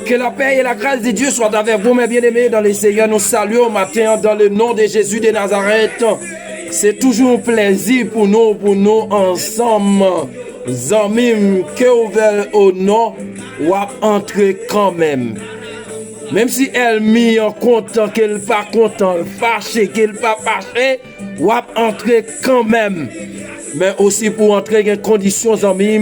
Que la paix et la grâce de Dieu soient avec vous, mes bien-aimés, dans les Seigneurs. Nous saluons au matin dans le nom de Jésus de Nazareth. C'est toujours un plaisir pour nous ensemble. Amis, que ouvert au nom, ou à entrer quand même. Même si elle mis en content, qu'elle pas content, fâché, qu'elle pas fâché, ou à entrer quand même. Mais aussi pour entrer, il y a des conditions, amis.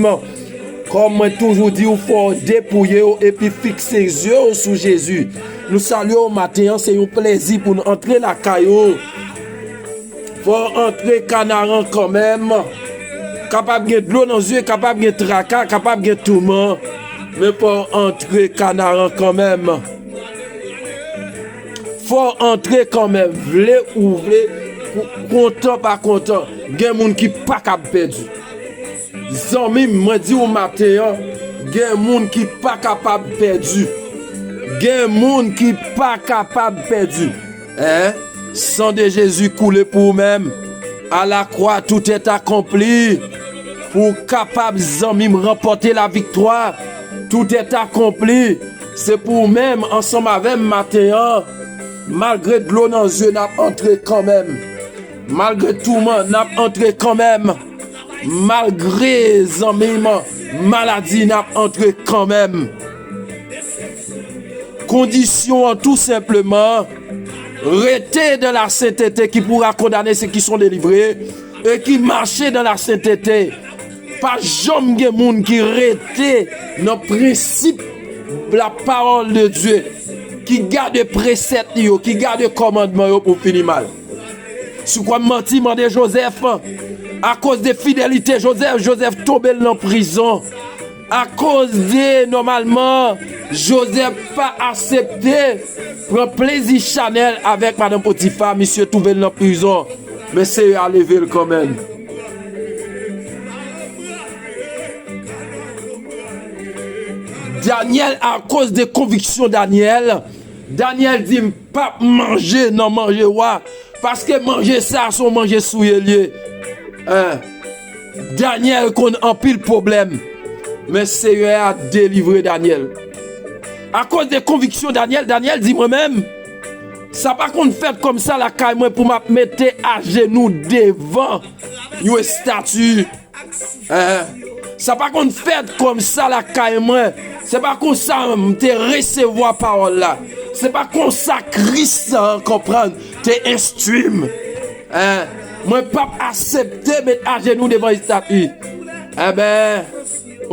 Comme moi toujours dit, il faut dépouiller et puis fixer les yeux sur Jésus. Nous saluons au matin, c'est un plaisir pour nous entrer la caillou. Il faut entrer canaran quand même. Capable de l'eau dans les yeux, capable de tracas, capable de tourment. Mais pour entrer canaran quand même. Faut entrer quand même. Vle ou vle, content pas content. Il y a des gens qui ne sont pas perdus. Zami, moi dis au matin, il y a des gens qui ne sont pas capables de perdre. Il y a des gens qui ne sont pas capables de perdre. Sang de Jésus coulé pour eux-mêmes. À la croix, tout est accompli. Pour capable, zami, remporter la victoire. Tout est accompli. C'est pour même, ensemble avec matin, malgré de l'eau dans les yeux, n'a entré quand même. Malgré tout le monde, n'a entré quand même. Malgré maladie n'a entré quand même. Condition tout simplement rester dans la sainteté qui pourra condamner ceux qui sont délivrés et qui marchaient dans la sainteté. Pas jamais de monde qui reste dans le principe de la parole de Dieu, qui garde les préceptes, qui garde les commandements pour finir mal. Sous quoi menti, de Joseph, à cause de fidélité, Joseph tombé dans la prison. À cause de, normalement, Joseph pas accepté prendre plaisir Chanel avec Madame Potiphar, monsieur tombé dans la prison. Mais c'est à lever quand même. Daniel, à cause des convictions Daniel dit pas manger, non manger, parce que manger ça, c'est manger souillé. Daniel qu'on a un pile problème. Mais Seigneur a délivré Daniel. À cause des convictions Daniel dit moi-même, ça pas qu'on fait comme ça la caille moi pour me mettre à genoux devant une statue. Ça pas qu'on fait comme ça la caille moi. C'est pas comme ça te recevoir parole là. C'est pas comme ça Christ comprendre te instruire. Moi pas accepter mettre à genoux devant une statue.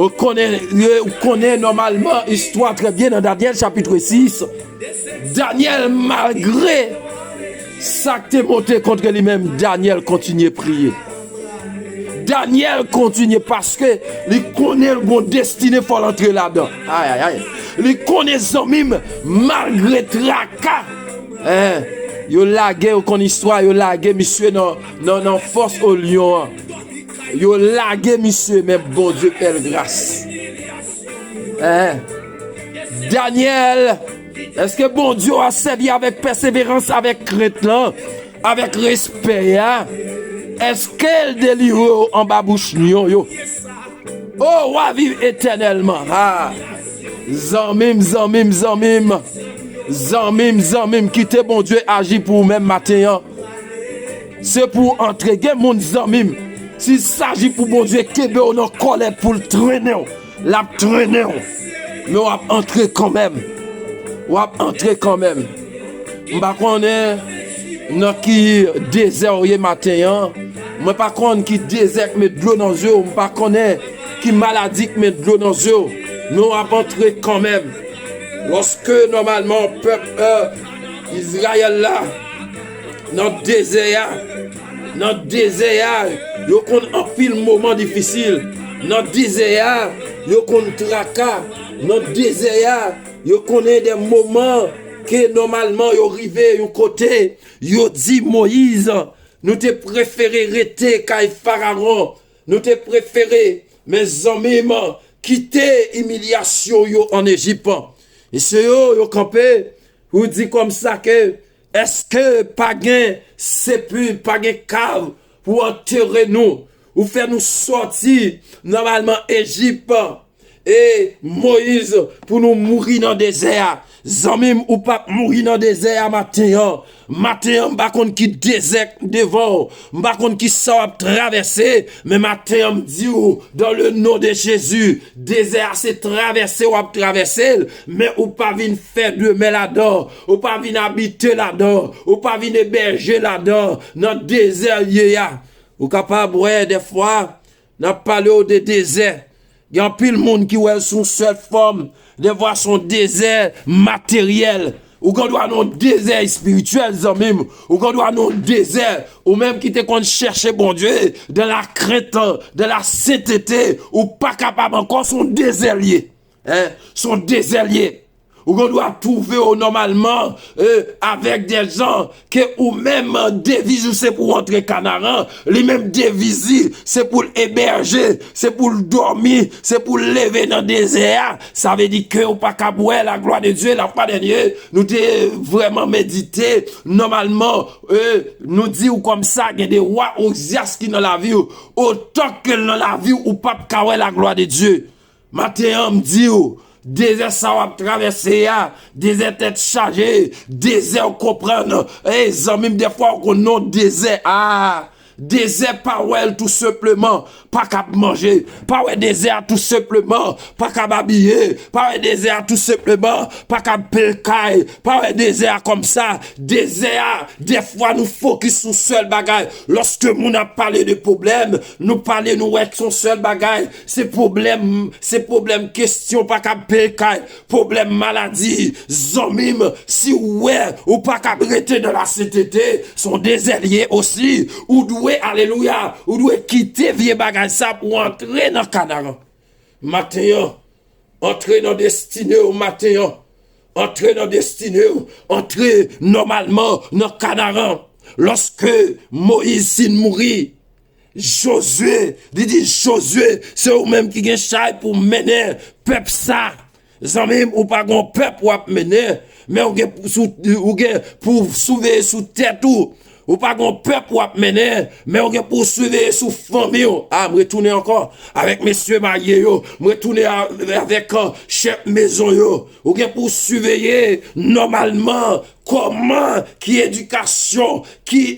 On connaît normalement histoire très bien dans Daniel chapitre 6. Daniel, malgré ça que t'es monté contre lui-même, Daniel continue à prier. Daniel continue parce que il connaît le bon destiné pour l'entrer là-dedans. Il connaît son mime malgré tracas. Yo lagué au kon histoire, yo lagué monsieur non force au lion. Yo lagué monsieur, mais bon Dieu quelle grâce. Daniel, est-ce que bon Dieu a servi avec persévérance, avec crainte là, avec respect Est-ce qu'elle délivre en bas bouche yo? Oh, wa vive éternellement. Zamim, quittez bon Dieu agit pour même matin. C'est pour entrer mon zamim. S'il s'agit pour bon Dieu kebe on en colère pour le traîner. La traîner. Mais on va entrer quand même. M'pa connait nan qui désert matin. Moi pas connait qui désert met de l'eau dans les yeux, m'pa connait qui maladie met de l'eau dans les yeux. Nous on va entrer quand même. Lorsque normalement peuple Israël là dans désert, yo kon en pile moment difficile. Dans désert, yo kon tracas. Dans désert, yo connaît des moments que normalement yo rivé yon côté, yo dit Moïse, nous te préféré rester kay Pharaon, nous te préféré mes amis quitter humiliation yo en Égypte. Et c'est yo campé, vous dit comme ça que est-ce que pas gain sépulcre, pas gain cave pour enterrer nous ou faire nous sortir normalement Égypte. et Moïse pour nous mourir dans le désert. Zamim ou pas mourir dans le désert matin. Matin, m'pa konn qui désert devant, m'pa konn qui ça traverser, mais matin me dit dans le nom de Jésus, désert c'est traverser ou traverser, mais ou pas venir faire de mais là-dedans, ou pas venir habiter là-dedans, ou pas venir héberger là-dedans, dans le désert ya. Ou capable ouais des fois, n'a parlé au désert. Il y a pile monde qui ouais son seule forme, de voir son désert matériel. Ou qu'on doit non désert spirituel, même, ou qu'on doit non désert, ou même qui te qu'on chercher bon Dieu, de la crainte, de la sainteté, ou pas capable encore son désert lié. Hein, son désert lié. Ou qu'on doit trouver normalement avec des gens que ou même devise c'est pour entrer canaran, les mêmes devises c'est pour héberger, c'est pour dormir, c'est pour lever dans le désert. Ça veut dire que ou pas kaboué la gloire de Dieu, la foi de Dieu, nous t'es vraiment médité. Normalement nous dit ou comme ça il y a des rois Osias qui dans la vie autant que dans la vie ou pas kaboué la gloire de Dieu. Matin me dit désert ça va traverser désert tête chargée, désert comprendre même des fois qu'on non désert désert pas ouais tout simplement pas qu'à manger, pas ouais désert tout simplement pas qu'à habiller, pas ouais désert tout simplement pas qu'à pelcaille, pas ouais désert comme ça, désert des fois nous focus sur seul bagage. Lorsque nous a parlé de problème, nous parler nous avec son seul bagage, c'est problème question pas qu'à pelcaille, problème maladie, zomim si ouais ou pas qu'à rester dans la CTT, son désert aussi ou alléluia, ou doit quitter vieux bagage ça pour entrer dans Canaan. Matin, entrer dans destinée au matin, entrer dans destinée, entrer normalement dans Canaan. Lorsque Moïse s'est mourit, Josué, dit Josué, c'est eux même qui gagne chai pour mener peuple ça. Même ou pas gon peuple pour mener, mais ou pour sauver sous tête tout. Ou pas gon peuple pour mener, mais on poursuivre sous famille. Ah, me retourner encore avec messieurs mariés yo, me retourner avec chef maison yo. Ou pour surveiller normalement comment qui éducation, qui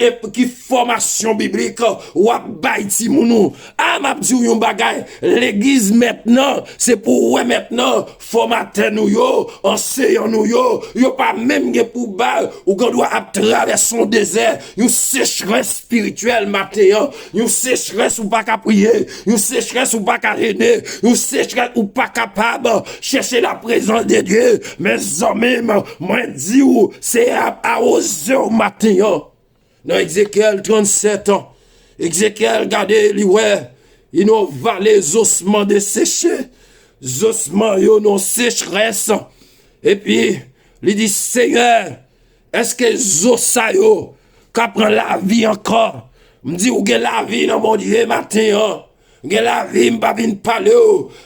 formation biblique ou a bay ti mounou. Ah, m'a dit yon bagay, l'église maintenant, c'est pour ouais maintenant formater nous yo, enseignant nous yo pas même pour bal ou qu'on doit traverser son désert. Une sécheresse spirituelle matin, une sécheresse ou pas qu'à prier, une sécheresse ou pas qu'à rêver, une sécheresse ou pas capable chercher la présence de Dieu. Mais même moi dis ou c'est à arroser au matin. Dans Ézéchiel 37 ans, Ézéchiel regardez lui ouais, il nous va les ossements desséchés, les ossements yo non sécheresse. Et puis il dit Seigneur, est-ce que les ossements yo prend la vie encore? Me dit ou gen la vie dans mon Dieu matin. Gen la vie m'pa vinn parler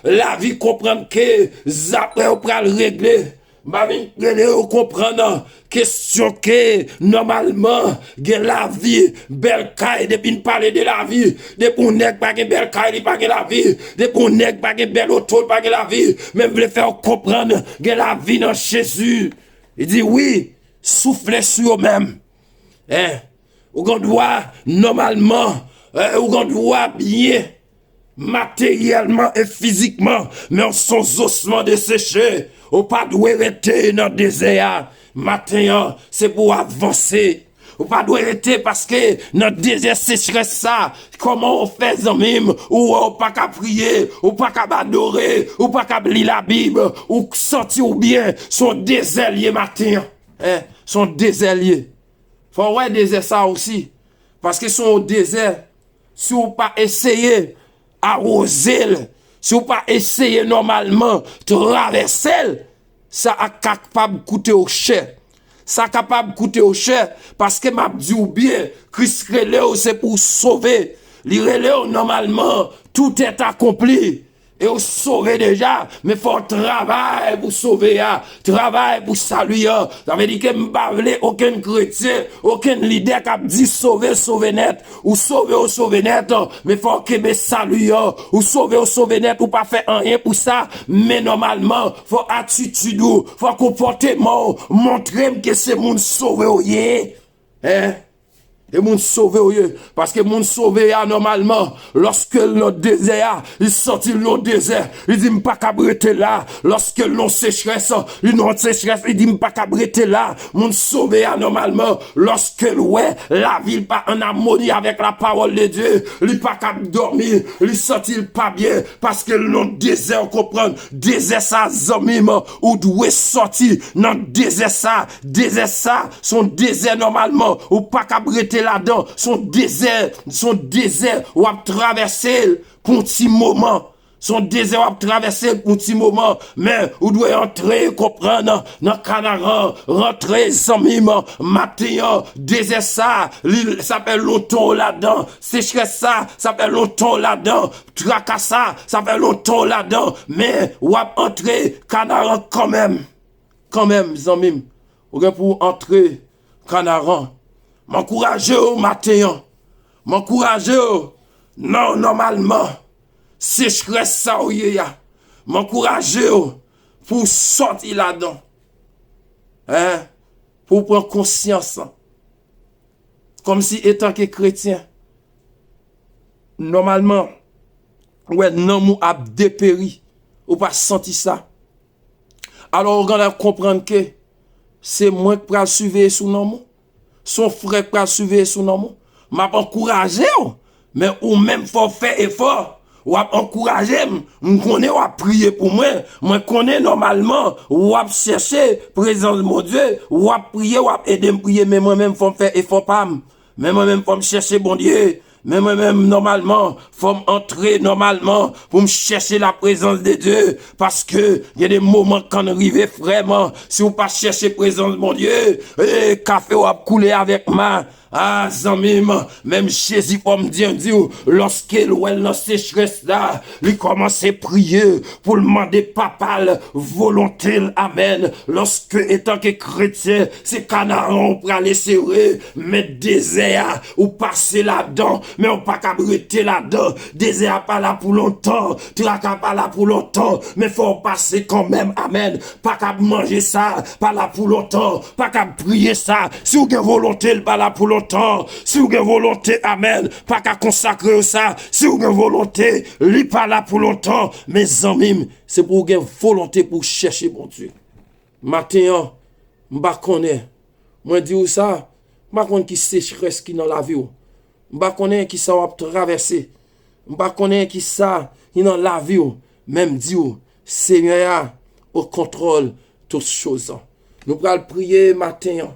la vie comprendre que après ou pral régler. M'pa vinn parler ou comprendre question que normalement gen la vie belle caille depuis parler de la vie depuis nèg pas gen belle caille pas gen la vie depuis nèg pas gen belle auto pas gen la vie même veut faire comprendre gen la vie dans Jésus. Il dit oui, soufflez sur eux-mêmes. Ou qu'on doit normalement, ou qu'on doit bien matériellement et physiquement, mais on sont ossements desséchés, ou pas doit rester dans le désert. Matin, c'est pour avancer. Ou pas doit rester parce que notre désert sécheresse ça. Comment on fait ça même? Ou pas qu'à prier, ou pas qu'à adorer, ou pas qu'à lire la Bible, ou sentir bien son désert lié matin. Son désert lié. Faut ouais désert ça aussi. Parce que son désert, si vous pas essayer arroser, si vous pas essayer normalement traverser, ça a capable coûter au cher. Ça capable coûter au cher parce que m'a dit ou bien Christ relève c'est pour sauver. Li relève normalement tout est accompli. Et vous sauvez déjà, mais faut travail pour sauver, travail pour saluer. Ça veut dire que m'bavle aucun chrétien, aucun leader qui a dit sauver net, ou sauver net, mais faut que saluer, ou sauver net, ou pas faire rien pour ça, mais normalement, faut attitude, faut comportement, montrer que c'est mon sauvé, hein? Et moun sauvé parce que moun sauvé normalement lorsque le désert il sorti le désert il dit pas cabrete là lorsque l'on sécheresse il dit pas cabrete là moun sauvé normalement lorsque ouais la ville pas en harmonie avec la parole de Dieu il pas capable dormir il sorti pas bien parce que le désert comprendre désert ça zamim ou doit sortir dans désert ça son désert normalement ou pas cabrete là-dedans, son désert, ou à traverser pour un petit moment. Son désert à traverser pour un petit moment, mais vous devez entrer, comprendre, dans Canaan, rentrer sans mime, matin, désert ça s'appelle longtemps là-dedans, sécheresse ça s'appelle longtemps là-dedans, tracas ça s'appelle longtemps là-dedans, mais vous entrer Canaan quand même, zamim, ou pour entrer Canaan. M'encourager au matin, m'encourager non normalement, sécheresse ça ou ya, m'encourager pour sortir là-dedans, hein, pour prendre conscience, comme si étant que chrétien, normalement, ouais, non mou a dépéri, ou pas senti ça, alors on va comprendre que c'est moi qui va suivre sous nom. Son frère qui a suivi son nom, m'a encouragé, mais ou même faut faire effort, ou encourager, me connaît ou prier pour moi connaît normalement, ou chercher présence de mon Dieu, ou prier, ou aider me prier, mais moi-même faut faire effort pas, mais moi-même faut me chercher bon Dieu. Mais moi-même, normalement, faut entrer normalement pour me chercher la présence de Dieu. Parce que, il y a des moments quand on arrive vraiment, si vous pas chercher la présence de mon Dieu, café ou couler avec moi. Ah, zamim, même Jésus, pour me dire, lorsqu'il ou elle dans sécheresse là, il commence à prier pour demander papal volonté, amen. Lorsque, étant que chrétien, c'est Canaan pour aller serrer, mais désert, ou passer là-dedans, mais on pas qu'à brûler là-dedans, désert pas là pour longtemps, tracas pas là pour longtemps, mais faut passer quand même, amen. Pas qu'à manger ça, pas là pour longtemps, pas qu'à prier ça, si vous avez volonté, pas là pour longtemps. Si vous avez volonté, amen, pas qu'à consacrer ça, si vous avez volonté, li pas là pour longtemps, mes amis, c'est pour vous avez volonté pour chercher mon Dieu. Matin, m'ba connais, moi dis ça, m'ba connais qui sécheresse qui dans la vie, m'ba connais qui ça va traverser, m'ba connais qui ça qui dans la vie, même dis Seigneur au contrôle toutes choses. Nous allons prier matin.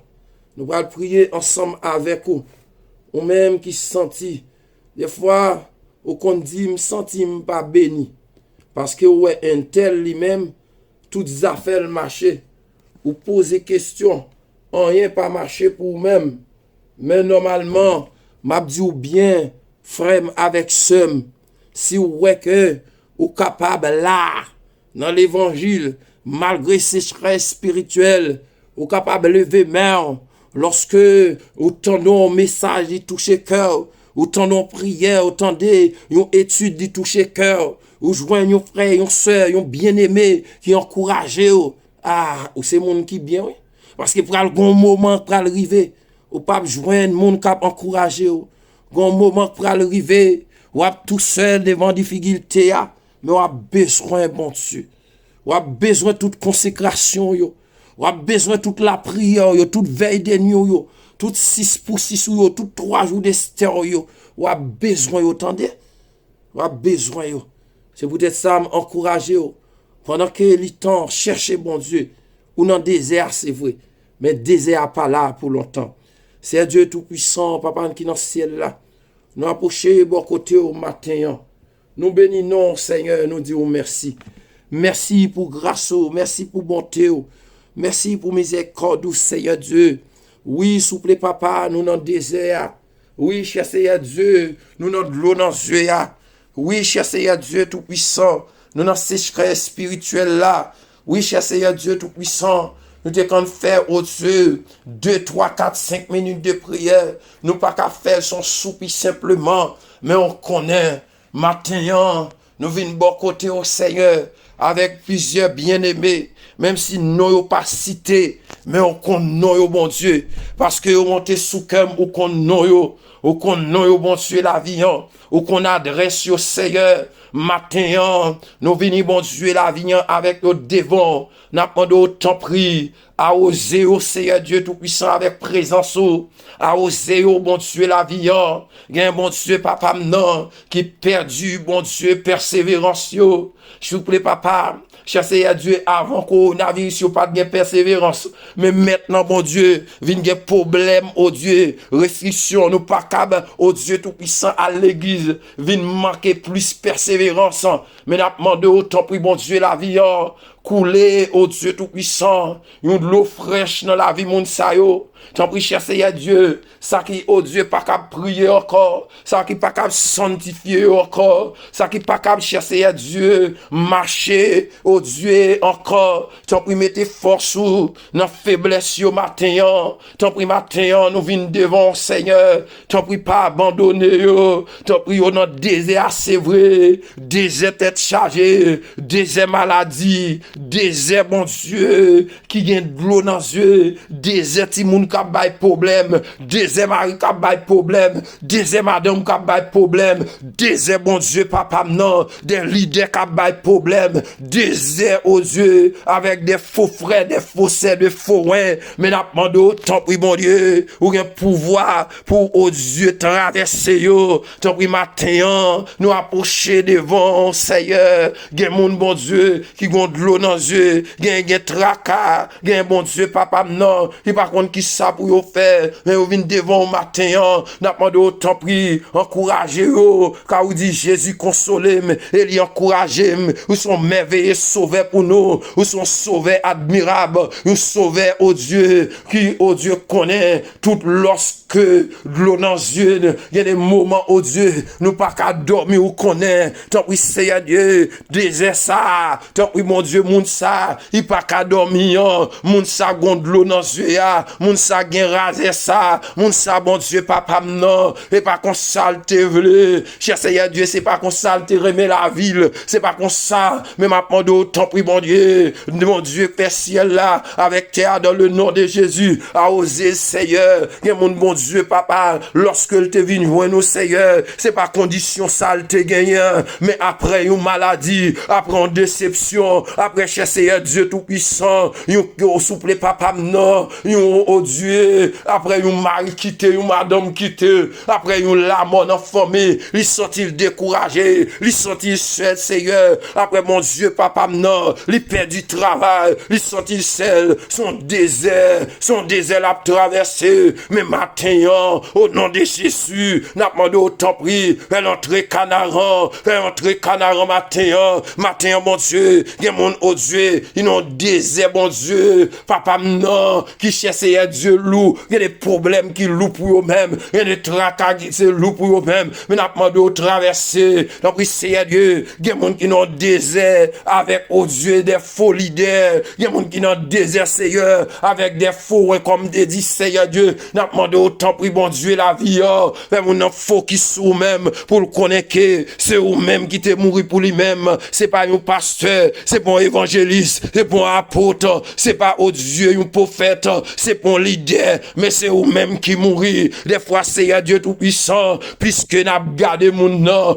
Nous allons prier ensemble avec vous. Ou même qui se sentit. Des fois, ou qu'on dit, me senti pas béni. Parce que ouais, un tel lui-même, toutes les affaires marché. Ou poser question. Rien pas marché pour vous-même. Mais normalement, m'a dit ou bien, frère avec somme. Si vous ouais que, ou capable là, dans l'évangile, malgré sécheresse spirituelle, ou capable de lever main. Lorsque vous tendez un message qui touche le cœur, vous tendez une prière, vous tendez une étude qui touche le cœur, vous joignez un frère, une soeur, un bien-aimé qui encourage, ah, ou c'est monde qui bien, oui. Parce que pour un moment pour arriver, ou pas joindre monde qui encourage, un moment pour arriver, ou tout seul devant des difficultés, mais on a besoin bon Dieu. On a besoin de toute consécration, yo. On a besoin de toute la prière, yo, toute veille de nuit, yo, toute 6 pour 6, yo, toute 3 jours d'Esther, yo. On a besoin, yo, attendez. On a besoin, yo. C'est peut-être ça, m'encourager, yo. Pendant que les temps, chercher bon Dieu. Ou dans le désert, c'est vrai. Mais le désert pas là pour longtemps. C'est Dieu tout-puissant, papa qui est dans le ciel là. Nous approchons bon côté au matin. Nous bénissons, Seigneur, nous disons merci. Merci pour grâce, merci pour bonté. Merci pour miséricorde, Seigneur Dieu. Oui, souple papa, nous dans le désert. Oui, cher Seigneur Dieu, nous dans de l'eau dans les yeux. Oui, cher Seigneur Dieu tout-puissant. nous dans sécheresse spirituelle là. Oui, cher Seigneur Dieu Tout-Puissant, nous te quand faire, oh Dieu, 2, 3, 4, 5 minutes de prière. Nous pas qu'à faire son soupi simplement, mais on connaît, matin, nous venons bon côté au Seigneur, avec plusieurs bien-aimés, même si nous n'avons pas cité, mais on connaît au bon Dieu, parce que on monte sous cœur, ou qu'on au bon Dieu la vie, ou qu'on adresse au Seigneur, matin, nous venons bon Dieu la vie avec nos devants, nous demandons autant pris, à oser au Seigneur Dieu Tout-Puissant avec présence, à oser au bon Dieu la vie, il y a un bon Dieu papa non, qui perdu, bon Dieu, persévérance, je vous plaît papa, chasser à Dieu avant qu'on n'avait pas de persévérance. Mais maintenant, bon Dieu, vient des problèmes, oh Dieu, restriction, nous pas capables, oh Dieu Tout-Puissant, à l'église, vient manquer plus persévérance. Mais n'a demandé autant pour bon Dieu la vie, couler, oh Dieu Tout-Puissant, une de l'eau fraîche dans la vie, mon sayo. T'en prie, chasser à Dieu, ça qui, oh Dieu, pas capable prier encore, ça qui pas capable sanctifier encore, ça qui pas capable chasser à Dieu, marcher, oh Dieu, encore. T'en prie, mettez force ou, dans faiblesse au matin, t'en prie, matin, nous venons devant Seigneur, t'en prie, pas abandonner, t'en prie, on a désert, c'est vrai, désert tête chargée, désert maladie, désert, bon Dieu, qui gagne de l'eau dans les yeux, désert, moun ka bay problème, désert mari ka bay problème, désert madame ka bay problème, désert bon Dieu papa non, des leaders ka bay problème, désert aux yeux avec des faux frères, des faux sœurs, des faux roins, mais n'a demandé autant pris bon Dieu, ou un pouvoir pour aux yeux traverser yo, tant pris matin, nous approcher devant Seigneur, gen moun bon Dieu qui gon de l'eau dans les yeux, gen tracas, gen bon Dieu papa non, qui par contre qui ça pour yo faire, mais vous venez devant au matin, n'a demandé autant pris, encourager yo, car vous dit Jésus consolé, et lui encourager, vous sont merveilleux sauvés pour nous, vous sont sauvés admirables, vous sauvés au Dieu, qui au Dieu connaît toute lorsque de l'eau dans les yeux, il y a des moments au Dieu, nous pas qu'à dormir ou connaît, tant pis Seigneur Dieu, désert ça, tant pis mon Dieu, moun ça, il pas qu'à dormir, moun ça gonde l'eau dans les yeux, moun ça gen rasé ça, moun ça bon Dieu papa non, et pas qu'on salte vle, cher Seigneur Dieu, c'est pas qu'on salte remet la ville, c'est pas qu'on ça, mais m'a demandé autant pris mon Dieu Père ciel là, avec terre dans le nom de Jésus, à oser Seigneur, gen mon bon Dieu papa, lorsque il te venu voir nous Seigneur, c'est pas condition sale te gagné, mais après une maladie, après une déception, après cher Seigneur Dieu tout puissant, yon souple papa non, yon oh Dieu, après yon mari quitté, yon madame quitté, après yon la mort dans famille, il sorti découragé, il sorti seul Seigneur, après mon Dieu papa non, il perd du travail, il sorti seul, son désert l'a traversé, mais matin au nom de Jésus, n'a demandé autant pris, elle entre canaran matin, mon Dieu, il mon oh Dieu, ils ont désert, mon Dieu, papa non, qui cherche Dieu loup, il y a des problèmes qui louent pour eux-mêmes, il y a des tracas qui se louent pour eux-mêmes, mais n'a demandé au traverser, donc oui, Seigneur Dieu, il y a des gens qui ont désert avec, oh Dieu, des faux leaders, il y a des gens qui ont désert, Seigneur, avec des faux, comme des dit, Seigneur Dieu, n'a demandé autant pris, bon Dieu, la vie, mais mon faux qui sous même, pour le connaître que c'est eux-mêmes qui t'est mouru pour lui-même, c'est pas un pasteur, c'est pas un évangéliste, c'est pas un apôtre, c'est pas, oh Dieu, un prophète, c'est pas un leader, mais c'est eux-mêmes qui mourir. Des fois, c'est Dieu tout-puissant, puisque n'a gardé mon nom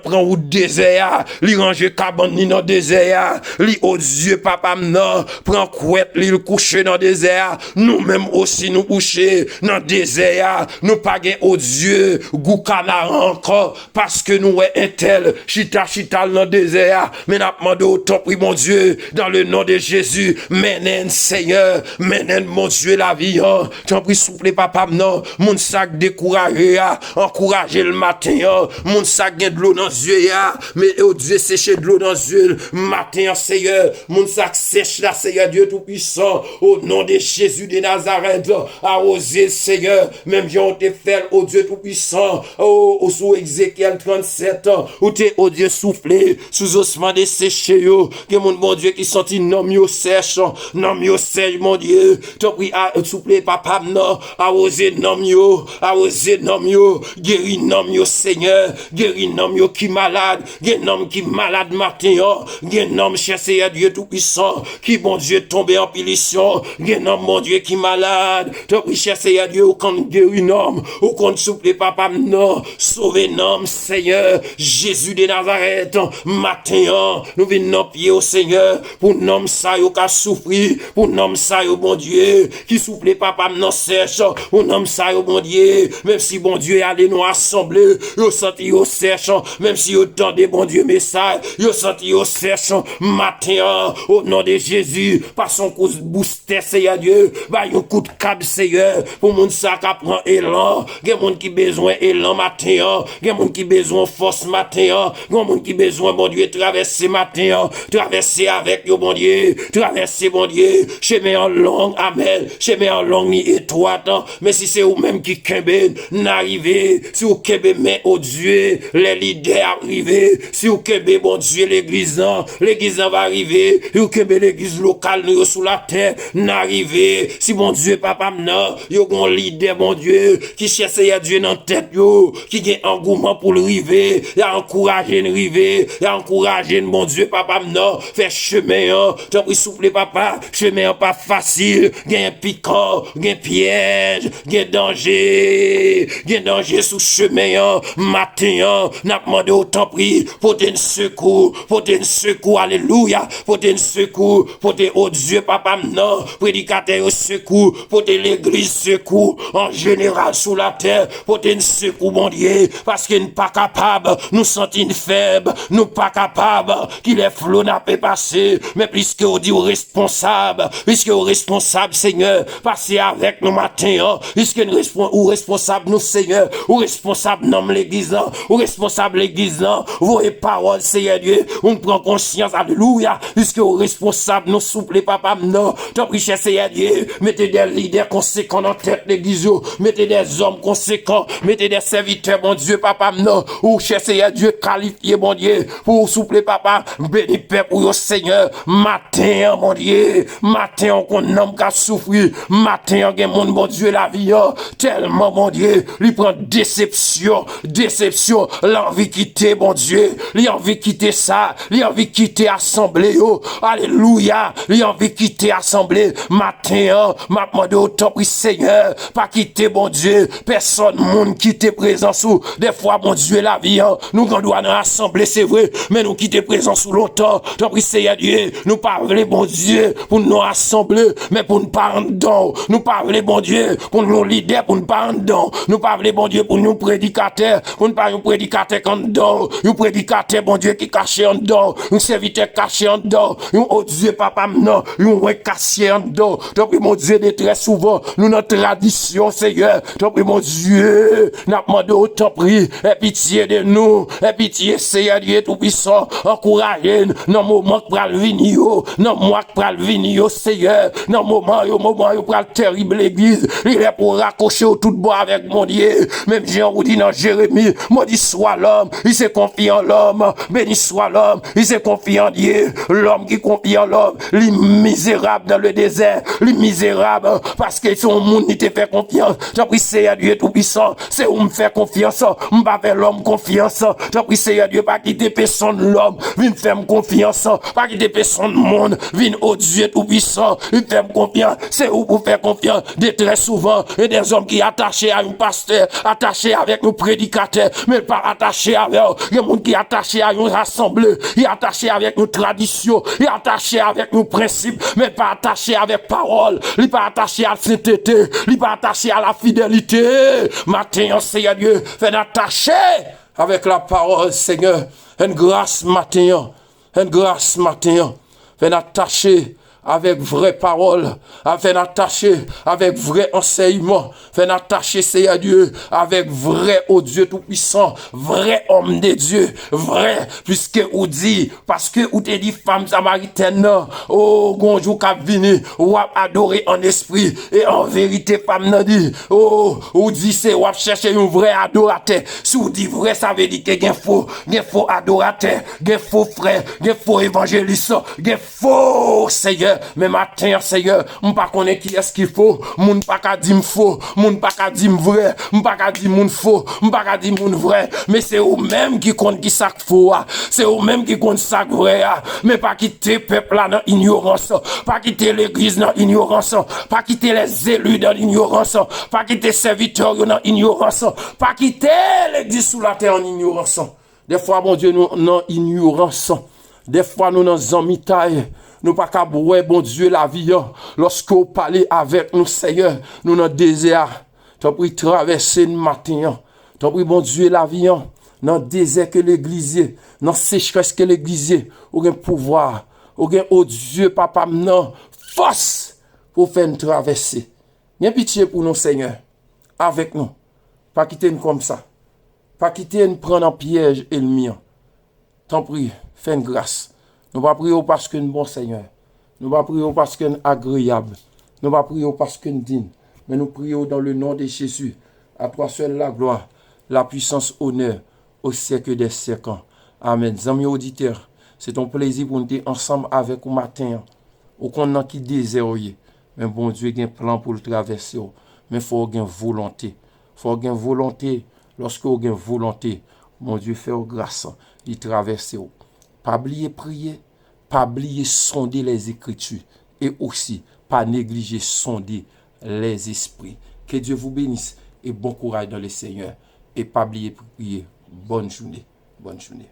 prend au désert, li range cabane ni dans désert, li, oh Dieu, papa, non, prend couette, li le coucher dans désert, nous-mêmes aussi nous coucher dans désert, nous pas gain, oh Dieu, goût canard encore, parce que nous est un tel, chita dans désert, mais n'a demandé autant pris, mon Dieu, dans le nom de Jésus, menen Seigneur, menen mon Dieu la vie, t'en prie souple papa, non, mon sac découragé, encourager le matin, mon sac gain de l'eau dans les yeux, mais oh Dieu, sécher de l'eau dans les yeux, matin Seigneur, mon sac sèche là, Seigneur Dieu tout puissant, au nom de Jésus de Nazareth, arroser Seigneur, Seigneur, même Jean te fait, oh Dieu tout-puissant, oh, sous Ézéchiel 37, où t'es, oh Dieu, soufflé, sous osement desséché, yo, que mon Dieu qui sentit non mieux sèche, mon Dieu, t'as pris à souffler, papa, non, arroser non mieux, guéri non mieux, Seigneur, guéri non mieux qui malade, guéri non qui malade matin, guéri non, cher Seigneur Dieu tout-puissant, qui, bon Dieu, tombé en pilition, guéri non, mon Dieu, qui malade, t'as pris, cher Seigneur Dieu, ou qu'on guéri non, ou qu'on souffle, papa, non, sauver non, Seigneur, Jésus de Nazareth, matin, nous venons pied au Seigneur, pour nom ça, yo qu'a souffrir, pour nom ça, yo, bon Dieu, qui souffle, papa, non sèche, pour nom ça, yo, bon Dieu, même si, bon Dieu, allez nous assembler, yo senti, yo sèche, même si yo tendez, bon Dieu, message, yo senti, yo sèche, matin, au nom de Jésus, par son coup de booster, Seigneur Dieu, bah, yon coup de câble, Seigneur, pour moun ça qui prend élan, gen moun qui besoin élan matin, gen moun qui besoin force matin, gen moun qui besoin, bon Dieu, traverser matin, traverser avec yo, bon Dieu, traverser, bon Dieu, chemin en long, amen, chemin en long ni étroite, mais si c'est ou même qui kembe, n'arrive, si ou kembe, mais au Dieu, les leaders arrivent, si ou kembe, bon Dieu, l'église va arriver, si ou kembe l'église locale, nous sous la terre, n'arrive, si bon Dieu, papa, non, yo gon leader, bon Dieu, qui cherche à Dieu dans tête, yo, qui gen engouement pour le river, y a encouragé le river, y a encouragé, bon Dieu, papa, non, fait chemin, t'as pris souffler, papa, chemin pas facile, gen piquant, gen piège, gen danger sous chemin, matin, n'a demandé autant prix, pour te secours, alléluia, pour te secours, pour te, oh Dieu, papa, non, prédicateur au secours, pour te l'église secours, en général sous la terre, pour te secours, mon Dieu, parce qu'il n'est pas capable, nous sentons faibles, nous pas capables, qu'il est flot n'a pas passé, mais puisque on dit responsable, Seigneur, passez avec nous matin, puisque nous responsable, nous, Seigneur, ou responsable, non, l'église, ou responsable, l'église, vos paroles, Seigneur Dieu, on prend conscience, alléluia, puisque vous responsable, nous souple, papa, non, ton richesse, Seigneur Dieu, mettez des leaders conséquents dans tête l'église, mettez des hommes conséquents, mettez des serviteurs, mon Dieu, papa, non, ou cher Seigneur Dieu, qualifié, mon Dieu, pour souple, papa, béni Père pour le Seigneur, matin, mon Dieu, matin, on nomme qu'à souffrir, matin, on monde, mon Dieu, la vie, tellement, mon Dieu, il prend déception, l'envie quitter, mon Dieu, l'envie quitter ça, l'envie quitter assemblée, alléluia, l'envie quitter assemblée, matin, m'a demandé au temps, Seigneur, pas quitter, bon Dieu, personne, monde quitter présent sous, des fois, mon Dieu, la vie, nous, quand doit nous assembler, c'est vrai, mais nous quitter présent sous longtemps, tant pis, Seigneur Dieu, nous parler, bon Dieu, pour nous assembler, mais pour nous pas en dedans, nous parler, bon Dieu, pour nous leader, pour nous pas en dedans, nous parler, bon Dieu, pour nous prédicateurs, pour nous pas nous prédicateurs en dedans, nous prédicateurs, bon Dieu, qui caché en dedans, nous serviteurs cachés en dedans, nous, oh Dieu, papa, non, nous, caché en dedans, tant pis, mon Dieu, de très souvent, nous, notre tradition, Seigneur, tant pis, mon Dieu, n'a demandé autant prix, et pitié de nous, et pitié, Seigneur Dieu, tout puissant, encouragez, non, moment pour le venir, non, moi, pour le venir, Seigneur, non, moment, pour le terrible l'église, il est pour raccrocher au tout bois avec mon Dieu, même Jean vous dit dans Jérémie, maudit soit l'homme, il s'est confié en l'homme, béni soit l'homme, il s'est confié en Dieu, l'homme qui confie en l'homme, les misérables dans le désert, les misérables, parce que son monde qui te fait confiance, j'ai pris Seigneur Dieu tout-puissant, c'est où me fait confiance, m'pas faire l'homme confiance, j'ai pris Seigneur Dieu, pas quitter personne de l'homme, viens faire confiance, pas quitter personne du monde, viens au Dieu tout-puissant, il fait confiance, c'est où pour faire confiance, de très souvent, et des hommes qui attachés à un pasteur, attachés avec nos prédicateurs, mais pas attachés avec, il y a des gens qui attachés à une assemblée, il est attaché avec nos traditions, il est attaché avec nos principes, mais pas attaché avec parole, il n'est pas attaché à la sainteté, il n'est pas attaché à la fidélité. Matin, Seigneur Dieu, fait attacher avec la parole, Seigneur, une grâce matin, fait attacher avec vraie parole, afin d'attacher avec vrai enseignement, afin d'attacher Seigneur Dieu avec vrai, oh Dieu Tout-Puissant, vrai homme de Dieu, vrai, puisque ou dit, parce que ou te dit femme samaritaine, oh, gonjou kap vini, ou ap adoré en esprit, et en vérité, femme nan dit, oh, ou dit c'est ou ap chercher un vrai adorateur, si ou dit vrai, ça veut dire que gen faux adorateur, gen faux frère, gen faux évangéliste, gen faux Seigneur, mais matin, Seigneur, m'pas connaît qui est-ce qu'il faut, moun pas ka di m'faux, moun pas ka di m'vray, m'pas ka di moun faux, m'pas ka di moun vrai, mais c'est ou même qui compte qui ça faux, c'est ou même qui compte ça vrai, mais pas quitter peuple là dans ignorance, pas quitter l'église dans ignorance, pas quitter les élus dans ignorance, pas quitter serviteurs dans ignorance, pas quitter l'église sous la terre en ignorance. Des fois, bon Dieu, nous dans ignorance. Des fois, nous dans amitaille. Nous pas qu'à boire, bon Dieu, la vie. Lorsque vous parlez avec nous, Seigneur, nous dans le désert. T'as pris traverser le matin. T'as pris, bon Dieu, la vie. Dans le désert que l'église, dans la sécheresse que l'église, ou un pouvoir, ou un oh Dieu, papa, non, force pour faire une traversée. Bien pitié pour nous, Seigneur, avec nous. Pas quitter nous comme ça. Pas quitter nous prendre en piège et le mien. T'en prie, fais une grâce. Nous ne prions pas parce que nous bon Seigneur. Nous ne prions pas parce que nous agréable. Nous ne prions pas parce que nous digne. Mais nous prions dans le nom de Jésus. À toi seul la gloire, la puissance, honneur, au siècle des siècles. Amen. Amis auditeurs, c'est un plaisir pour nous être ensemble avec vous matin. Au qu'on qui désire. Mais bon Dieu a un plan pour le traverser. Mais il faut avoir une volonté. Il faut avoir une volonté. Lorsque vous avez une volonté, mon Dieu fait grâce de traverser. Pas oublier prier, pas oublier sonder les Écritures et aussi pas négliger sonder les esprits. Que Dieu vous bénisse et bon courage dans le Seigneur. Et pas oublier prier. Bonne journée. Bonne journée.